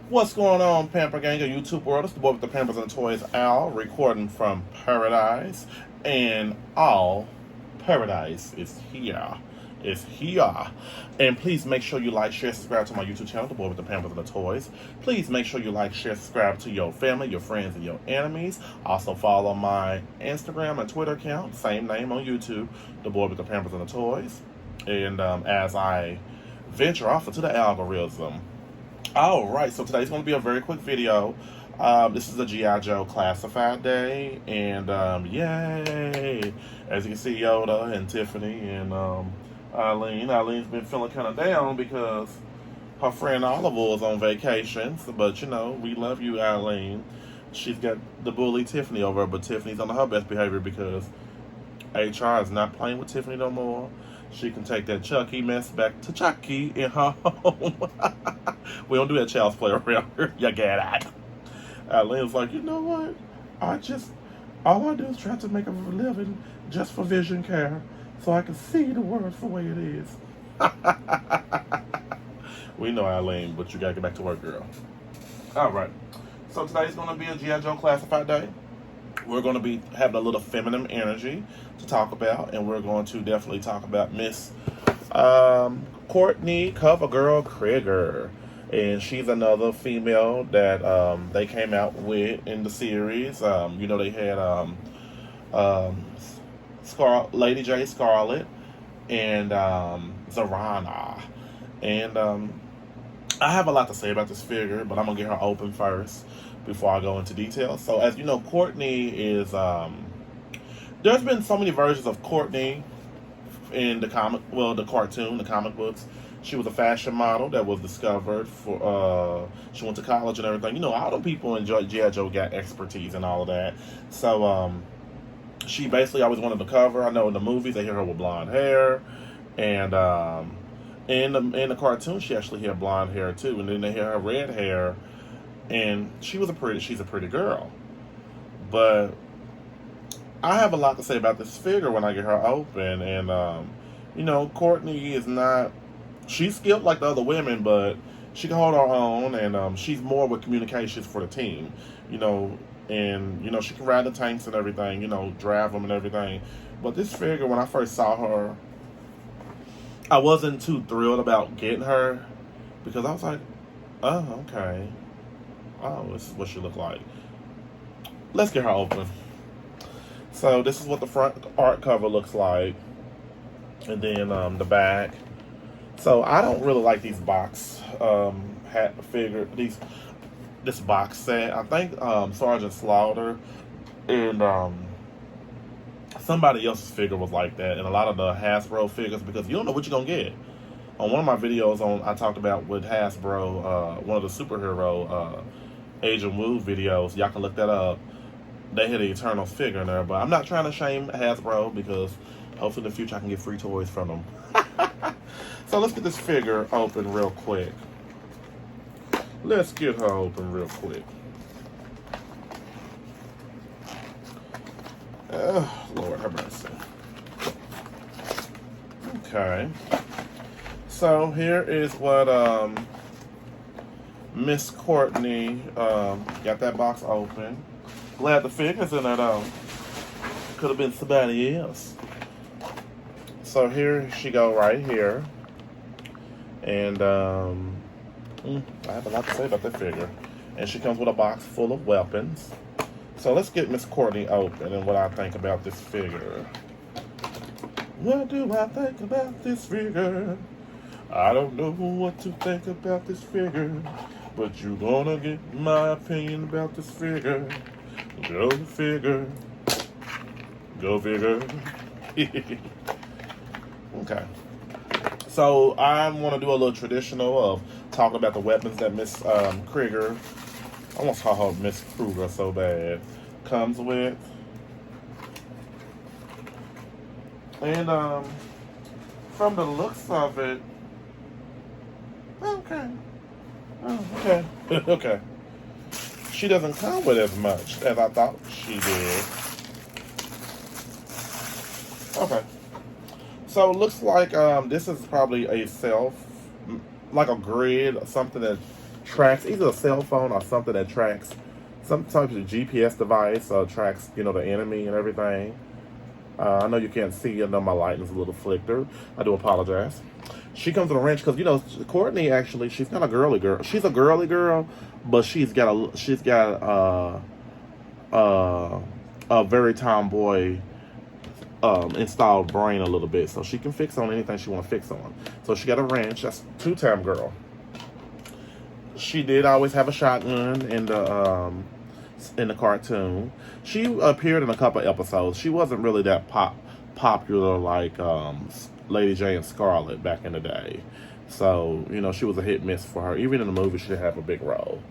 What's going on, Pamper Gang of YouTube world? It's the boy with the Pampers and the Toys, Al, recording from paradise. And all paradise is here. It's here. And please make sure you like, share, subscribe to my YouTube channel, the boy with the Pampers and the Toys. Please make sure you like, share, subscribe to your family, your friends, and your enemies. Also follow my Instagram and Twitter account, same name on YouTube, the boy with the Pampers and the Toys. And as I venture off into the algorithm, alright, so today's going to be a very quick video. This is the G.I. Joe Classified Day, and yay! As you can see, Yoda and Tiffany and Eileen. Eileen's been feeling kind of down because her friend Oliver is on vacation, but you know, we love you, Eileen. She's got the bully Tiffany over her, but Tiffany's on her best behavior because HR is not playing with Tiffany no more. She can take that Chucky mess back to Chucky in her home. We don't do that child's play around here. You get it. Lynn's like, you know what? All I do is try to make a living just for vision care so I can see the world for the way it is. We know, Eileen, but you gotta get back to work, girl. Alright. So today's gonna be a G.I. Joe Classified Day. We're going to be having a little feminine energy to talk about, and we're going to definitely talk about Miss Kourtany cover girl Krieger. And she's another female that they came out with in the series. You know, they had Lady J Scarlet and Zarana. And I have a lot to say about this figure, but I'm going to get her open first before I go into details. So, as you know, Kourtany is, there's been so many versions of Kourtany in the cartoon, the comic books. She was a fashion model that was discovered for, she went to college and everything. You know, all the people in G.I. Joe got expertise and all of that. So, she basically always wanted to cover. I know in the movies they hear her with blonde hair, and in the cartoon she actually had blonde hair too, and then they hear her red hair. And she's a pretty girl. But I have a lot to say about this figure when I get her open. And, you know, Kourtany is not, she's skilled like the other women, but she can hold her own. And she's more with communications for the team, you know. And, you know, she can ride the tanks and everything, you know, drive them and everything. But this figure, when I first saw her, I wasn't too thrilled about getting her. Because I was like, oh, okay. Oh, this is what she looked like. Let's get her open. So this is what the front art cover looks like. And then the back. So I don't really like these box this box set. I think Sergeant Slaughter and somebody else's figure was like that. And a lot of the Hasbro figures, because you don't know what you're going to get. On one of my videos I talked about with Hasbro, one of the superhero Agent Woo videos, y'all can look that up. They had the Eternals figure in there, but I'm not trying to shame Hasbro because hopefully in the future I can get free toys from them. So let's get this figure open real quick. Let's get her open real quick. Lord have mercy. Okay. So here is what Miss Kourtany got that box open. Glad the figure's in there though. Could have been somebody else. So here she go right here. And I have a lot to say about that figure. And she comes with a box full of weapons. So let's get Miss Kourtany open and what I think about this figure. What do I think about this figure? I don't know what to think about this figure, but you're gonna get my opinion about this figure. Go figure. Go figure. Okay. So I want to do a little traditional of talking about the weapons that Miss Krieger, I almost call her Miss Krieger so bad, comes with. And from the looks of it, okay. Oh, okay. Okay. She doesn't come with as much as I thought she did. Okay. So it looks like this is probably a like a grid, something that tracks either a cell phone or something that tracks some type of GPS device, tracks, the enemy and everything. I know you can't see. I know my lighting's a little flickered. I do apologize. She comes with a wrench because Kourtany actually, she's not a girly girl. She's a girly girl, but she's got a very tomboy installed brain a little bit, so she can fix on anything she want to fix on. So she got a wrench. That's two-time girl. She did always have a shotgun in the cartoon. She appeared in a couple episodes. She wasn't really that popular like Lady J and Scarlet back in the day. So, she was a hit miss for her. Even in the movie, she didn't have a big role.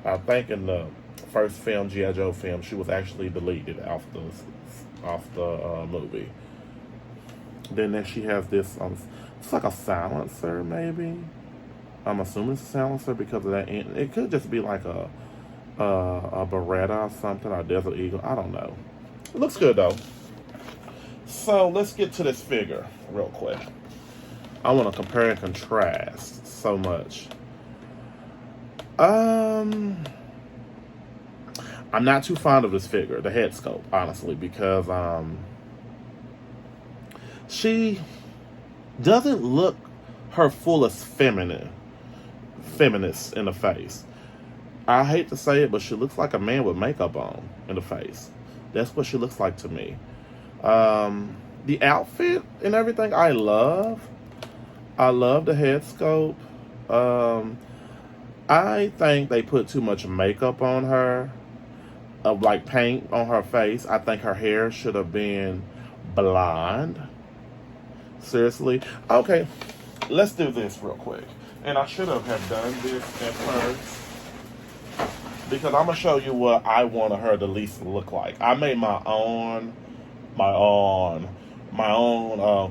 I think in the first film, G.I. Joe film, she was actually deleted off the movie. Then she has this, it's like a silencer, maybe. I'm assuming it's a silencer because of that. It could just be like a Beretta or something, or Desert Eagle. I don't know. It looks good though. So let's get to this figure real quick. I want to compare and contrast so much. I'm not too fond of this figure, the head sculpt, honestly, because she doesn't look her fullest feminist in the face. I hate to say it, but she looks like a man with makeup on in the face. That's what she looks like to me. The outfit and everything, I love. I love the head sculpt. I think they put too much makeup on her, like paint on her face. I think her hair should have been blonde. Seriously. Okay, let's do this real quick. And I should have done this at first, because I'm gonna show you what I wanted her to at least look like. I made my own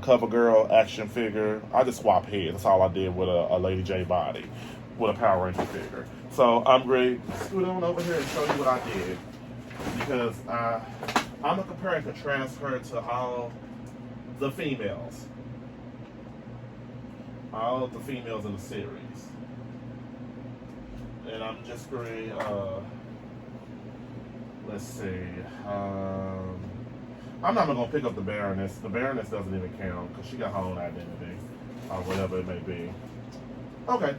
cover girl action figure. I just swapped heads. That's all I did with a Lady J body, with a Power Ranger figure. So I'm ready to scoot on over here and show you what I did, because I'm gonna compare and contrast her to all the females. All of the females in the series. And I'm just going to, let's see. I'm not going to pick up the Baroness. The Baroness doesn't even count because she got her own identity, or whatever it may be. Okay.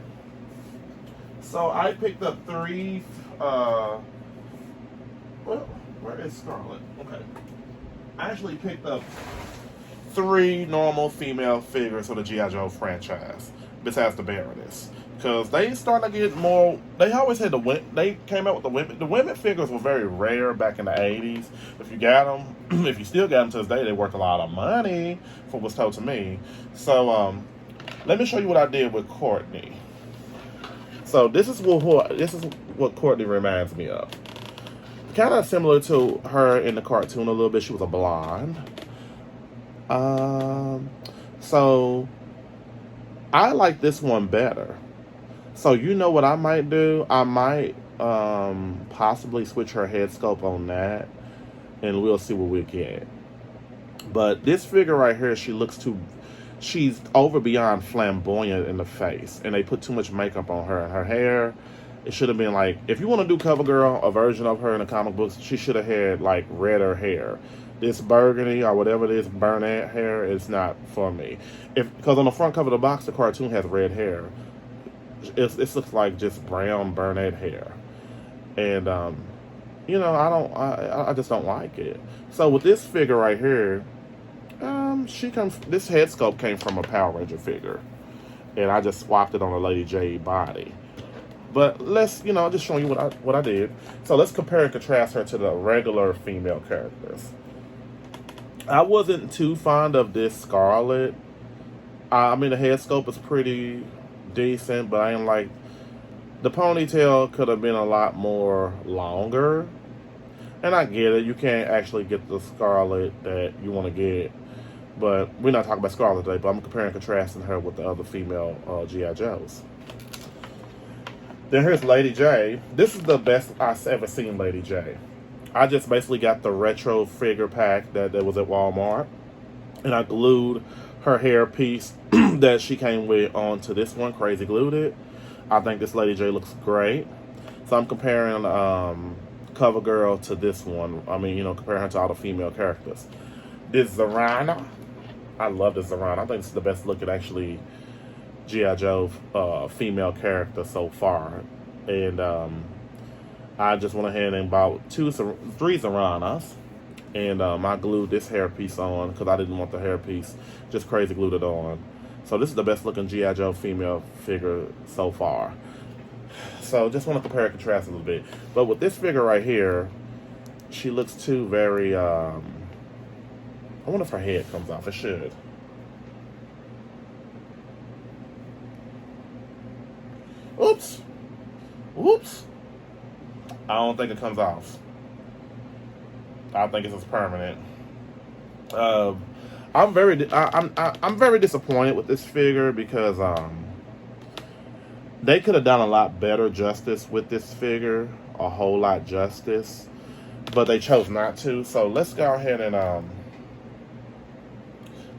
So I picked up three, well, where is Scarlet? Okay. I actually picked up 3 normal female figures for the G.I. Joe franchise, besides the Baroness. Because they starting to get more, they always had they came out with the women. The women figures were very rare back in the 80s. If you got them, if you still got them to this day, they worth a lot of money, from what's told to me. So, let me show you what I did with Kourtany. So this is what Kourtany reminds me of. Kind of similar to her in the cartoon a little bit. She was a blonde. So I like this one better. So you know what I might do? I might possibly switch her head sculpt on that, and we'll see what we get. But this figure right here, she's over beyond flamboyant in the face, and they put too much makeup on her. And her hair, it should have been like, if you want to do cover girl, a version of her in the comic books, she should have had like redder hair. This burgundy or whatever it is, brunette hair is not for me. Because on the front cover of the box, the cartoon has red hair. It looks like just brown brunette hair, and I just don't like it. So with this figure right here, this head sculpt came from a Power Ranger figure, and I just swapped it on a Lady J body. But let's, just showing you what I did. So let's compare and contrast her to the regular female characters. I wasn't too fond of this Scarlet. I mean, the head sculpt is pretty decent, but I ain't like, the ponytail could have been a lot more longer. And I get it, you can't actually get the Scarlet that you want to get. But we're not talking about Scarlet today, but I'm comparing and contrasting her with the other female G.I. Joes. Then here's Lady J. This is the best I've ever seen Lady J. I just basically got the retro figure pack that was at Walmart, and I glued her hair piece that she came with onto this one, crazy glued it. I think this Lady J looks great. So I'm comparing CoverGirl to this one. I mean, comparing her to all the female characters. This Zarana, I love this Zarana. I think it's the best looking, actually, G.I. Joe female character so far. And I just went ahead and bought three Zaranas. And I glued this hairpiece on because I didn't want the hairpiece. Just crazy glued it on. So this is the best looking G.I. Joe female figure so far. So just want to compare and contrast a little bit. But with this figure right here, she looks too very, I wonder if her head comes off. It should. Oops. Whoops. I don't think it comes off. I think it's just permanent. I'm very disappointed with this figure because they could have done a lot better justice with this figure, a whole lot justice, but they chose not to. So let's go ahead and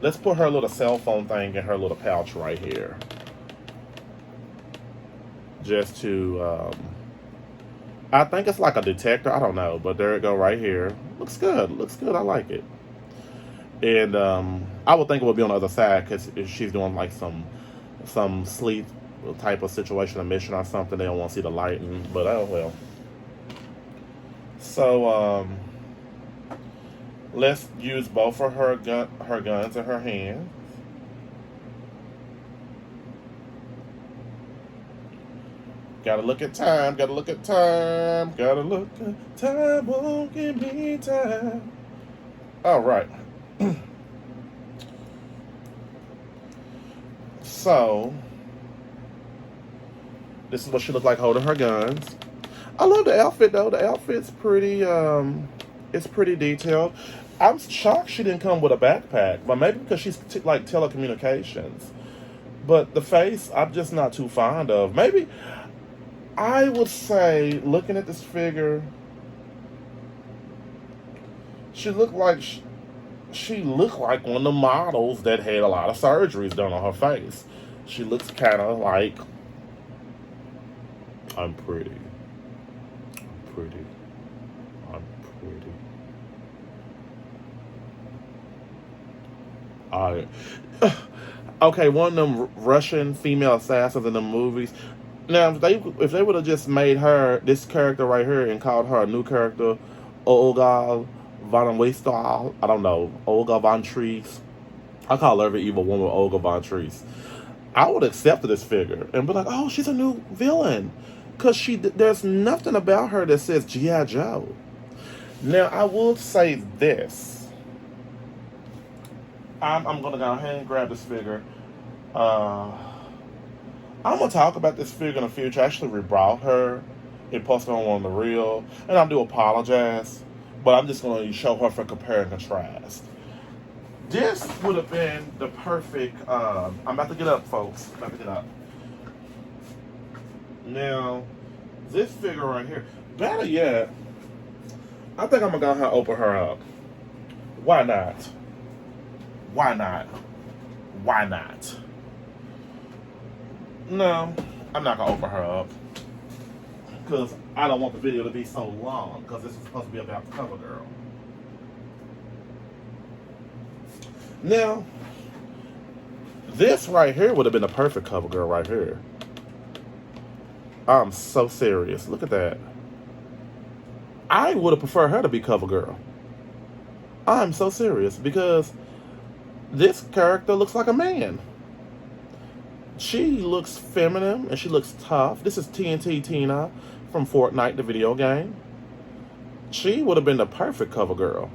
let's put her little cell phone thing in her little pouch right here, just to. I think it's like a detector. I don't know, but there it go right here. Looks good. Looks good. I like it. And I would think it would be on the other side because if she's doing like some sleep type of situation, a mission or something, they don't want to see the lighting. But oh well. So let's use both of her guns in her hands. Gotta look at time, gotta look at time, gotta look at time, won't give me time. All right. So, this is what she looked like holding her guns. I love the outfit though. The outfit's pretty, it's pretty detailed. I'm shocked she didn't come with a backpack, but maybe because she's like telecommunications. But the face, I'm just not too fond of. Maybe. I would say, looking at this figure, she looked like one of the models that had a lot of surgeries done on her face. She looks kind of like, I'm pretty. I'm pretty. I'm pretty. Okay, one of them Russian female assassins in the movies. Now, if they would have just made her this character right here and called her a new character, Olga von Weistal, I don't know, Olga von Trees. I call every evil woman Olga von Trees. I would accept this figure and be like, oh, she's a new villain, because there's nothing about her that says G.I. Joe. Now, I will say this. I'm gonna go ahead and grab this figure. I'm going to talk about this figure in the future. I actually rebrought her and posted on one of the reel. And I do apologize. But I'm just going to show her for compare and contrast. This would have been the perfect... I'm about to get up, folks. I'm about to get up. Now, this figure right here. Better yet, I think I'm going to go ahead and open her up. Why not? Why not? Why not? No, I'm not going to open her up. Because I don't want the video to be so long. Because this is supposed to be about the CoverGirl. Now, this right here would have been a perfect CoverGirl right here. I'm so serious. Look at that. I would have preferred her to be CoverGirl. I'm so serious. Because this character looks like a man. She looks feminine and she looks tough. This is TNT Tina from Fortnite, the video game. She would have been the perfect CoverGirl.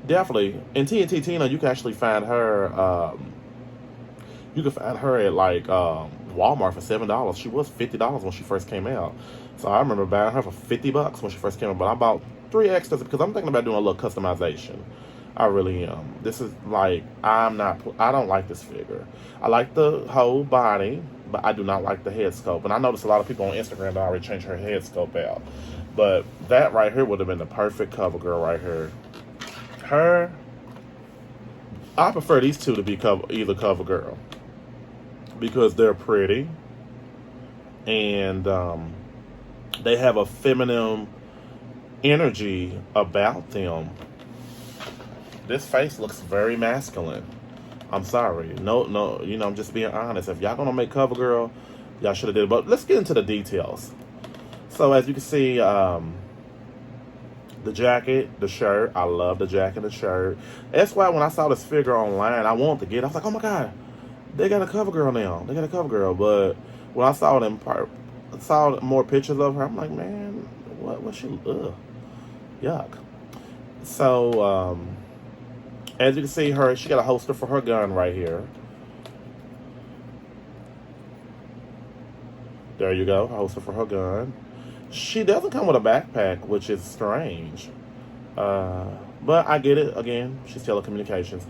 Definitely. In TNT Tina, you can actually find her. You can find her at like Walmart for $7. She was $50 when she first came out. So I remember buying her for $50 when she first came out. But I bought 3 extras because I'm thinking about doing a little customization. I really am. This is like, I don't like this figure. I like the whole body, but I do not like the head sculpt. And I noticed a lot of people on Instagram that already changed her head sculpt out. But that right here would have been the perfect CoverGirl right here. I prefer these two to be either CoverGirl. Because they're pretty. and they have a feminine energy about them. This face looks very masculine. I'm sorry. No, I'm just being honest. If y'all gonna make CoverGirl, y'all should have did it. But let's get into the details. So as you can see, the jacket, the shirt. I love the jacket and the shirt. That's why when I saw this figure online, I wanted to get it. I was like, oh my God, they got a CoverGirl now. They got a CoverGirl. But when I saw more pictures of her, I'm like, man, what she, yuck. So, as you can see, she got a holster for her gun right here. There you go, a holster for her gun. She doesn't come with a backpack, which is strange. But I get it. Again, she's telecommunications.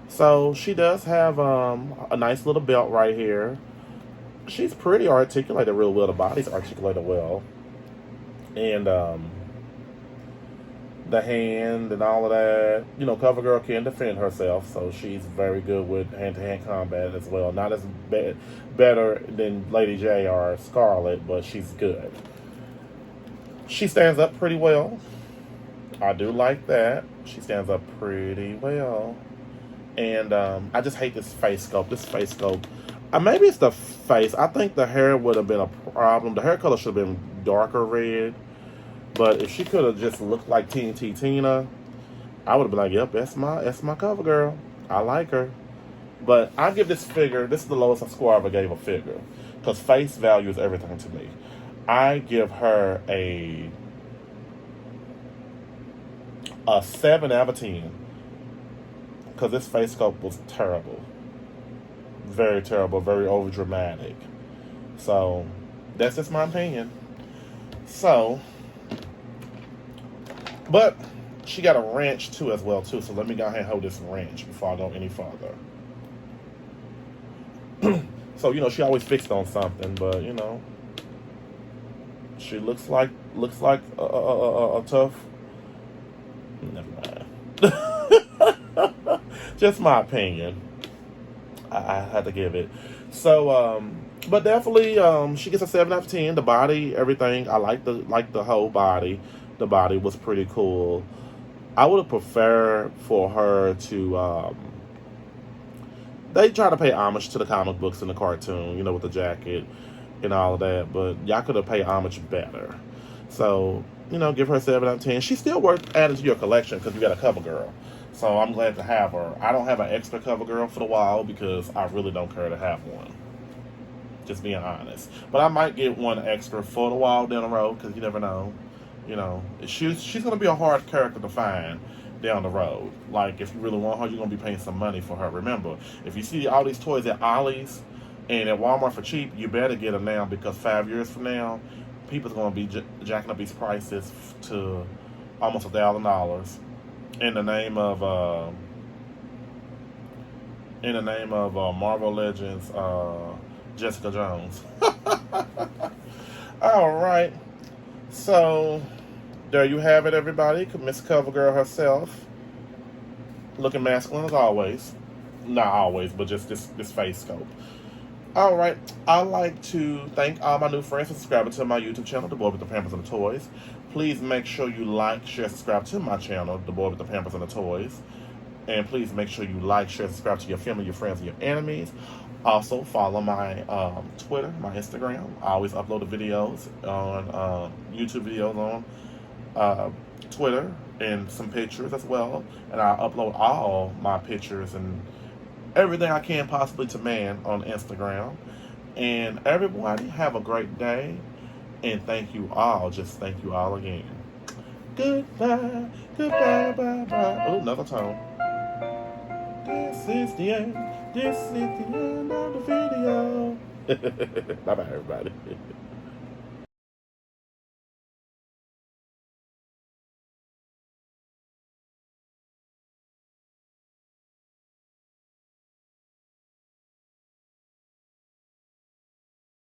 So she does have a nice little belt right here. She's pretty articulated real well. The body's articulated well. And the hand and all of that. CoverGirl can defend herself, so she's very good with hand-to-hand combat as well. Not as better than Lady J or Scarlet, but she's good. She stands up pretty well. I do like that. She stands up pretty well. And I just hate this face sculpt. Maybe it's the face. I think the hair would have been a problem. The hair color should have been darker red. But if she could have just looked like TNT Tina, I would have been like, yep, that's my CoverGirl. I like her. But I give this figure, this is the lowest score I ever gave a figure. Because face value is everything to me. I give her a 7 out of 10. Because this face sculpt was terrible. Very terrible, very over dramatic. So, that's just my opinion. So, but she got a wrench too as well too. So let me go ahead and hold this wrench before I go any further. So she always fixed on something, but she looks like a tough. Never mind. Just my opinion. I had to give it. So, but definitely, she gets a 7 out of 10. The body, everything. I like the whole body. The body was pretty cool. I would have preferred for her to. They try to pay homage to the comic books and the cartoon, with the jacket and all of that. But y'all could have paid homage better. So, give her a 7 out of 10. She's still worth adding to your collection because you got a CoverGirl. So I'm glad to have her. I don't have an extra CoverGirl for the while because I really don't care to have one. Just being honest. But I might get one extra for the while down the road because you never know. She's going to be a hard character to find down the road. Like, if you really want her, you're going to be paying some money for her. Remember, if you see all these toys at Ollie's and at Walmart for cheap, you better get them now because 5 years from now, people's going to be jacking up these prices to almost $1,000 in the name of Marvel Legends Jessica Jones. All right. So, there you have it, everybody. Miss CoverGirl herself. Looking masculine as always. Not always, but just this face scope. Alright, I'd like to thank all my new friends for subscribing to my YouTube channel, The Boy with the Pampers and the Toys. Please make sure you like, share, subscribe to my channel, The Boy with the Pampers and the Toys. And please make sure you like, share, subscribe to your family, your friends, and your enemies. Also, follow my Twitter, my Instagram. I always upload the videos on YouTube videos on Twitter and some pictures as well. And I upload all my pictures and everything I can possibly to man on Instagram. And everybody have a great day. And thank you all. Just thank you all again. Goodbye. Goodbye. Bye. Bye. Oh, another tone. This is the end. This is the end of the video. Bye-bye, everybody.